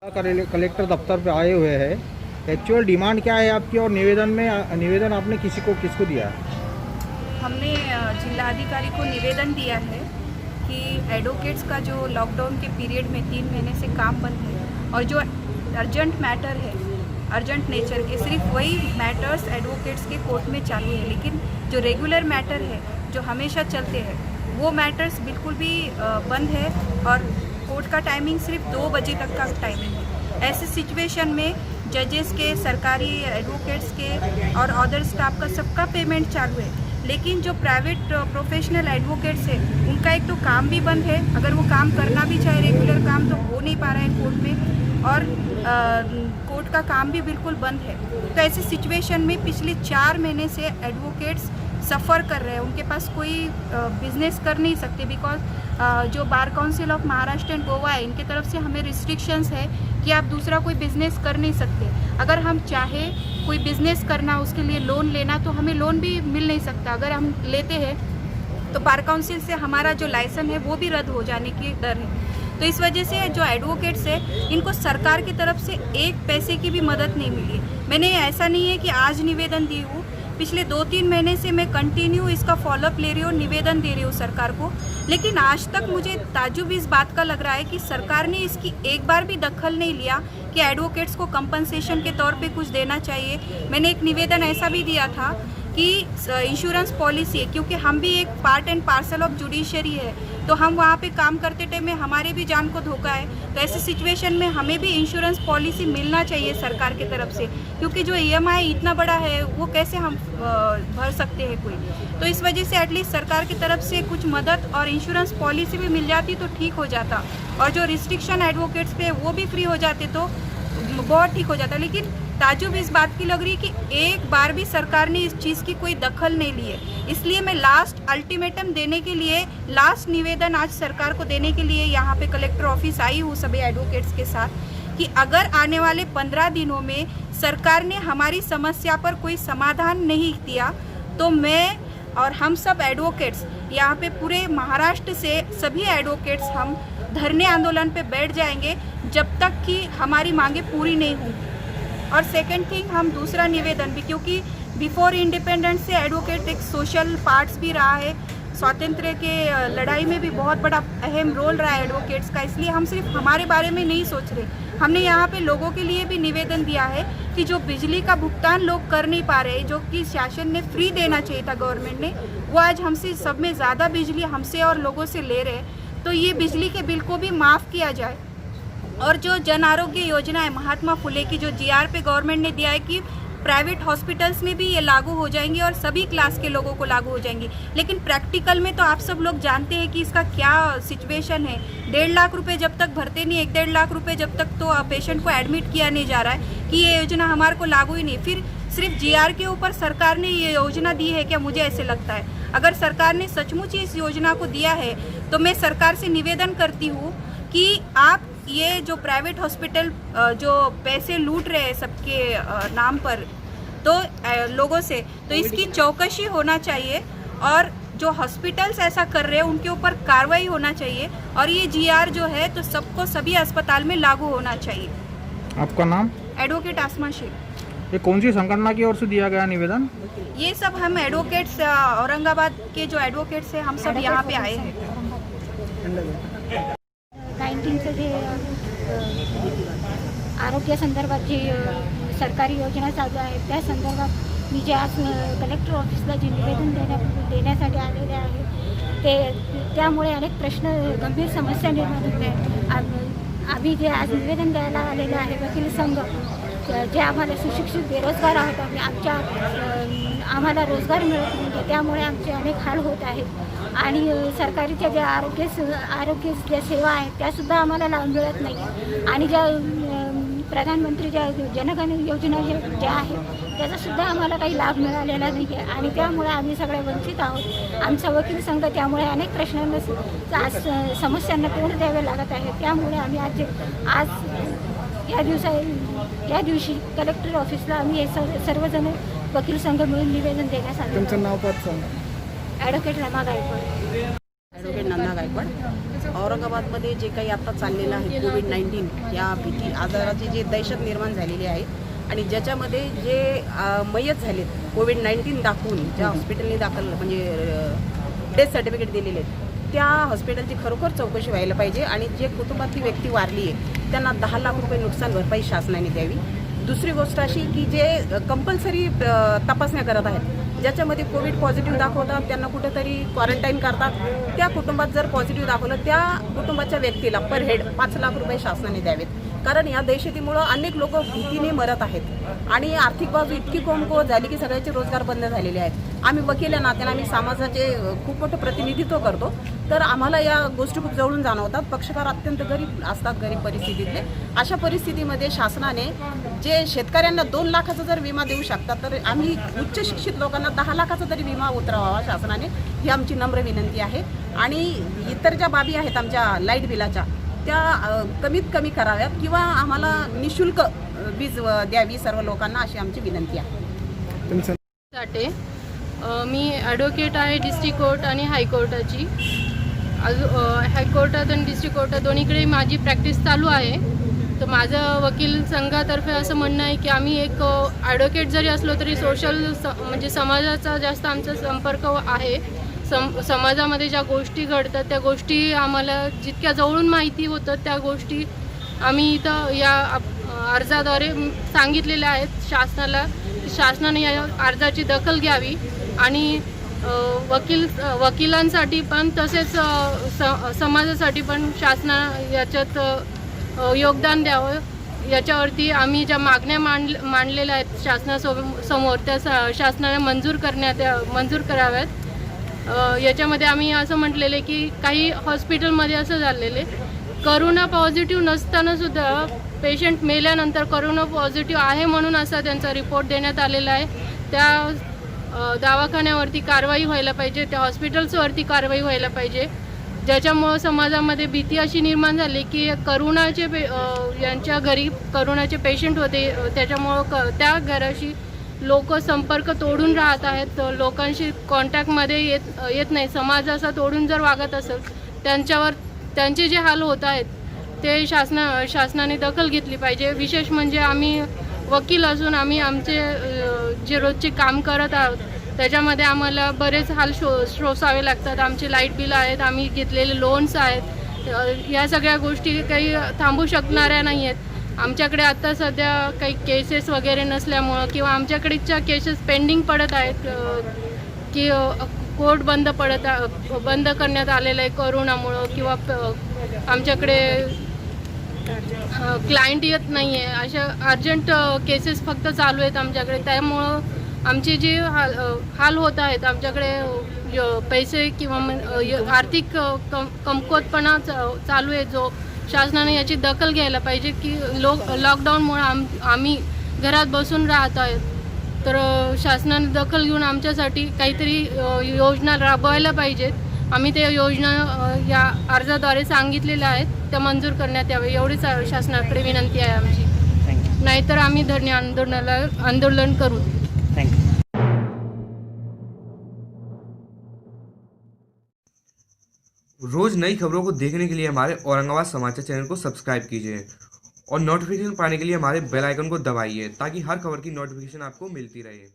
Collector दफ्तर पे आए हुए हैं। एक्चुअल डिमांड क्या है आपकी और निवेदन आपने किसको दिया है? हमने जिलाधिकारी को निवेदन दिया है कि एडवोकेट्स का जो लॉकडाउन के पीरियड में 3 महीने से काम बंद है और जो अर्जेंट मैटर है, अर्जेंट नेचर के, सिर्फ वही मैटर्स एडवोकेट्स के कोर्ट में चालू है, लेकिन जो रेगुलर मैटर है जो हमेशा चलते हैं वो मैटर्स बिल्कुल भी बंद है और कोर्ट का टाइमिंग सिर्फ 2 बजे तक का टाइमिंग है। ऐसे सिचुएशन में जजेस के, सरकारी एडवोकेट्स के और अदर स्टाफ का सबका पेमेंट चालू है, लेकिन जो प्राइवेट प्रोफेशनल एडवोकेट्स है उनका एक तो काम भी बंद है। अगर वो काम करना भी चाहे रेगुलर काम तो हो नहीं पा रहा है कोर्ट में, और कोर्ट का काम भी बिल्कुल बंद है। तो ऐसे सिचुएशन में पिछले 4 महीने से एडवोकेट्स सफ़र कर रहे हैं। उनके पास कोई बिजनेस कर नहीं सकते, बिकॉज जो bar council of Maharashtra end Goa है इनके तरफ से हमें रिस्ट्रिक्शंस है कि आप दूसरा कोई बिज़नेस कर नहीं सकते। अगर हम चाहे कोई बिज़नेस करना, उसके लिए लोन लेना, तो हमें लोन भी मिल नहीं सकता। अगर हम लेते हैं तो बार काउंसिल से हमारा जो लाइसेंस है वो भी रद्द हो जाने की डर है। तो इस वजह से जो एडवोकेट्स है इनको सरकार की तरफ से 1 पैसे की भी मदद नहीं मिली है। मैंने ऐसा नहीं है कि आज निवेदन दी हूँ, पिछले 2-3 महीने से मैं कंटिन्यू इसका फॉलोअप ले रही हूँ, निवेदन दे रही हूँ सरकार को, लेकिन आज तक मुझे ताज्जुब इस बात का लग रहा है कि सरकार ने इसकी एक बार भी दखल नहीं लिया कि एडवोकेट्स को कंपनसेशन के तौर पे कुछ देना चाहिए। मैंने एक निवेदन ऐसा भी दिया था कि इंश्योरेंस पॉलिसी है, क्योंकि हम भी एक part end parcel of judiciary है, तो हम वहाँ पे काम करते टाइम में हमारे भी जान को धोखा है। तो ऐसे सिचुएशन में हमें भी इंश्योरेंस पॉलिसी मिलना चाहिए सरकार की तरफ से, क्योंकि जो EMI इतना बड़ा है वो कैसे हम भर सकते हैं कोई। तो इस वजह से एटलीस्ट सरकार की तरफ से कुछ मदद और इंश्योरेंस पॉलिसी भी मिल जाती तो ठीक हो जाता, और जो रिस्ट्रिक्शन एडवोकेट्स पे वो भी फ्री हो जाते तो बहुत ठीक हो जाता। लेकिन ताज्जुब इस बात की लग रही है कि एक बार भी सरकार ने इस चीज़ की कोई दखल नहीं ली है। इसलिए मैं लास्ट अल्टीमेटम देने के लिए, लास्ट निवेदन आज सरकार को देने के लिए यहाँ पे कलेक्टर ऑफिस आई हूँ सभी एडवोकेट्स के साथ, कि अगर आने वाले 15 दिनों में सरकार ने हमारी समस्या पर कोई समाधान नहीं दिया तो मैं और हम सब एडवोकेट्स यहाँ पे पूरे महाराष्ट्र से सभी एडवोकेट्स हम धरने आंदोलन पे बैठ जाएंगे जब तक कि हमारी मांगे पूरी नहीं होंगी। और सेकंड थिंग, हम दूसरा निवेदन भी, क्योंकि बिफोर इंडिपेंडेंस से एडवोकेट एक सोशल पार्ट्स भी रहा है, स्वातंत्र्य के लड़ाई में भी बहुत बड़ा अहम रोल रहा है एडवोकेट्स का, इसलिए हम सिर्फ हमारे बारे में नहीं सोच रहे। हमने यहाँ पे लोगों के लिए भी निवेदन दिया है कि जो बिजली का भुगतान लोग कर नहीं पा रहे, जो कि शासन ने फ्री देना चाहिए था गवर्नमेंट ने, वो आज हमसे सब में ज़्यादा बिजली हमसे और लोगों से ले रहे हैं, तो ये बिजली के बिल को भी माफ़ किया जाए। और जो जन आरोग्य योजना है महात्मा फुले की, जो GR पे गवर्नमेंट ने दिया है कि प्राइवेट हॉस्पिटल्स में भी ये लागू हो जाएंगी और सभी क्लास के लोगों को लागू हो जाएंगी, लेकिन प्रैक्टिकल में तो आप सब लोग जानते हैं कि इसका क्या सिचुएशन है। 1.5 लाख रुपए जब तक भरते नहीं, 1-1.5 लाख रुपए जब तक तो पेशेंट को एडमिट किया नहीं जा रहा है कि ये योजना हमारे को लागू ही नहीं। फिर सिर्फ GR के ऊपर सरकार ने ये योजना दी है क्या? मुझे ऐसे लगता है अगर सरकार ने सचमुच इस योजना को दिया है तो मैं सरकार से निवेदन करती हूँ कि आप ये जो प्राइवेट हॉस्पिटल जो पैसे लूट रहे हैं सबके नाम पर तो लोगों से, तो इसकी चौकसी होना चाहिए और जो हॉस्पिटल्स ऐसा कर रहे हैं उनके ऊपर कार्रवाई होना चाहिए, और ये GR जो है तो सबको सभी अस्पताल में लागू होना चाहिए। आपका नाम? एडवोकेट आसमा शेख। ये कौन सी संगठन की ओर से दिया गया निवेदन? ये सब हम एडवोकेट्स, औरंगाबाद के जो एडवोकेट्स हैं हम सब यहाँ पे आए हैं। 19चं जे आरोग्यासंदर्भात जी सरकारी योजना चालू आहे त्या संदर्भात मी जे आज कलेक्टर ऑफिसला जे निवेदन देण्यासाठी आलेले आहे त्यामुळे अनेक प्रश्न, गंभीर समस्या निर्माण होत आहेत। आम्ही जे आज निवेदन द्यायला आलेले आहे वकील संघ, जे आम्हाला सुशिक्षित बेरोजगार आहोत, आम्हाला रोजगार मिळत नाही, त्यामुळे आमचे अनेक हाल होत आहेत आणि सरकारच्या ज्या आरोग्य ज्या सेवा आहेत त्यासुद्धा आम्हाला लाभ मिळत नाही, आणि ज्या प्रधानमंत्री ज्या जनगण योजना ज्या आहेत त्याचासुद्धा आम्हाला काही लाभ मिळालेला नाही आहे, आणि त्यामुळे आम्ही सगळे वंचित आहोत। आमचा वकील संघ त्यामुळे अनेक प्रश्नांना, समस्यांना तोंड द्यावे लागत आहे। त्यामुळे आम्ही आज या दिवशी कलेक्टर ऑफिसला आम्ही हे सर्वजण वकील संघ मिळून निवेदन देण्यास आले। तुमचं नाव पद सांगा? ॲडव्होकेट रमा गायकवाड। ॲडव्होकेट नंदा गायकवाड. औरंगाबादमध्ये जे काही आता चाललेलं आहे कोविड-19 या भीती आजाराची जी दहशत निर्माण झालेली आहे आणि ज्याच्यामध्ये जे मयत झालेत कोविड-19 दाखवून ज्या हॉस्पिटलने दाखल म्हणजे डेथ सर्टिफिकेट दिलेले आहेत त्या हॉस्पिटलची खरोखर चौकशी व्हायला पाहिजे आणि जे कुटुंबातली व्यक्ती वारली आहे त्यांना 10 लाख रुपये नुकसान भरपाई शासनाने द्यावी. दुसरी गोष्ट अशी की जे कंपल्सरी तपासण्या करत आहेत ज्याच्यामध्ये कोविड पॉझिटिव्ह दाखवतात त्यांना कुठेतरी क्वारंटाईन करतात त्या कुटुंबात जर पॉझिटिव्ह दाखवलं त्या कुटुंबाच्या व्यक्तीला पर हेड 5 लाख रुपये शासनाने द्यावेत. कारण या दहशतीमुळं अनेक लोक भीतीने मरत आहेत आणि आर्थिक बाजू इतकी कमकुवत झाली की सगळ्याचे रोजगार बंद झालेले आहेत. आम्ही वकील या नात्याने आम्ही समाजाचे खूप मोठं प्रतिनिधित्व करतो तर आम्हाला या गोष्टी खूप जवळून जाणवतात. पक्षकार अत्यंत गरीब असतात गरीब परिस्थितीतले. अशा परिस्थितीमध्ये शासनाने जे शेतकऱ्यांना 2 लाखाचा जर विमा देऊ शकतात तर आम्ही उच्च शिक्षित लोकांना 10 लाखाचा तरी विमा उतरवावा शासनाने ही आमची नम्र विनंती आहे. आणि इतर ज्या बाबी आहेत आमच्या लाईट बिलाच्या त्या कमीत कमी कराव्यात किंवा आम्हाला निशुल्क वीज द्यावी सर्व लोकांना अशी आमची विनंती आहे. साठे मी ॲडव्होकेट आहे डिस्ट्रिक्ट कोर्ट आणि हायकोर्टाची. हायकोर्टात आणि डिस्ट्रिक्ट कोर्टात दोन्हीकडे माझी प्रॅक्टिस चालू आहे. तर माझं वकील संघातर्फे असं म्हणणं आहे की आम्ही एक ॲडव्होकेट जरी असलो तरी सोशल म्हणजे समाजाचा जास्त आमचा संपर्क आहे. समाजामध्ये ज्या गोष्टी घडतात त्या गोष्टी आम्हाला जितक्या जवळून माहिती होतं त्या गोष्टी आम्ही इथं या अर्जाद्वारे सांगितलेल्या आहेत शासनाला. शासनाने या अर्जाची दखल घ्यावी आणि वकिलांसाठी पण तसेच समाजासाठी पण शासना याच्यात योगदान द्यावं. याच्यावरती आम्ही ज्या मागण्या मांडलेल्या आहेत शासनासमोर त्या शासनाने मंजूर कराव्यात. याच्यामध्ये आम्ही असं म्हटलेले की काही हॉस्पिटलमध्ये असं झालेले करोना पॉझिटिव्ह नसतानासुद्धा पेशंट मेल्यानंतर करोना पॉझिटिव्ह आहे म्हणून असा त्यांचा रिपोर्ट देण्यात आलेला आहे. त्या दवाखान्यावरती कारवाई व्हायला पाहिजे, त्या हॉस्पिटल्सवरती कारवाई व्हायला पाहिजे. ज्याच्यामुळं समाजामध्ये भीती अशी निर्माण झाली की यांच्या घरी करोनाचे पेशंट होते त्याच्यामुळं त्या घराशी लोक संपर्क तोडून राहत आहेत. लोकांशी कॉन्टॅक्टमध्ये येत नाही. समाज असा तोडून जर वागत असेल त्यांचे जे हाल होत आहेत ते शासनाने दखल घेतली पाहिजे. विशेष म्हणजे आम्ही वकील असून आम्ही आमचे जे रोजचे काम करत आहोत त्याच्यामध्ये आम्हाला बरेच हाल सोसावे लागतात. आमचे लाईट बिल आहेत, आम्ही घेतलेले लोन्स आहेत, या सगळ्या गोष्टी काही थांबू शकणाऱ्या नाही आहेत. आमच्याकडे आता सध्या काही केसेस वगैरे नसल्यामुळं किंवा आमच्याकडेच्या केसेस पेंडिंग पडत आहेत की कोर्ट बंद करण्यात आलेलं आहे करोनामुळं किंवा आमच्याकडे क्लायंट येत नाही आहे. अशा अर्जंट केसेस फक्त चालू आहेत आमच्याकडे. त्यामुळं आमचे जे हाल होत आहेत आमच्याकडे पैसे किंवा आर्थिक कमकुवतपणा चालू आहे जो शासनाने याची दखल घ्यायला पाहिजे की लॉकडाऊनमुळे आम्ही घरात बसून राहत आहेत. तर शासनाने दखल घेऊन आमच्यासाठी काहीतरी योजना राबवायला पाहिजेत. आम्ही त्या योजना या अर्जाद्वारे सांगितलेल्या आहेत त्या मंजूर करण्यात यावे एवढीच शासनाकडे विनंती आहे आमची. नाहीतर आम्ही धरणे आंदोलन करू. रोज नई खबरों को देखने के लिए हमारे औरंगाबाद समाचार चैनल को सब्सक्राइब कीजिए और नोटिफिकेशन पाने के लिए हमारे बेल आइकन को दबाइए ताकि हर खबर की नोटिफिकेशन आपको मिलती रहे.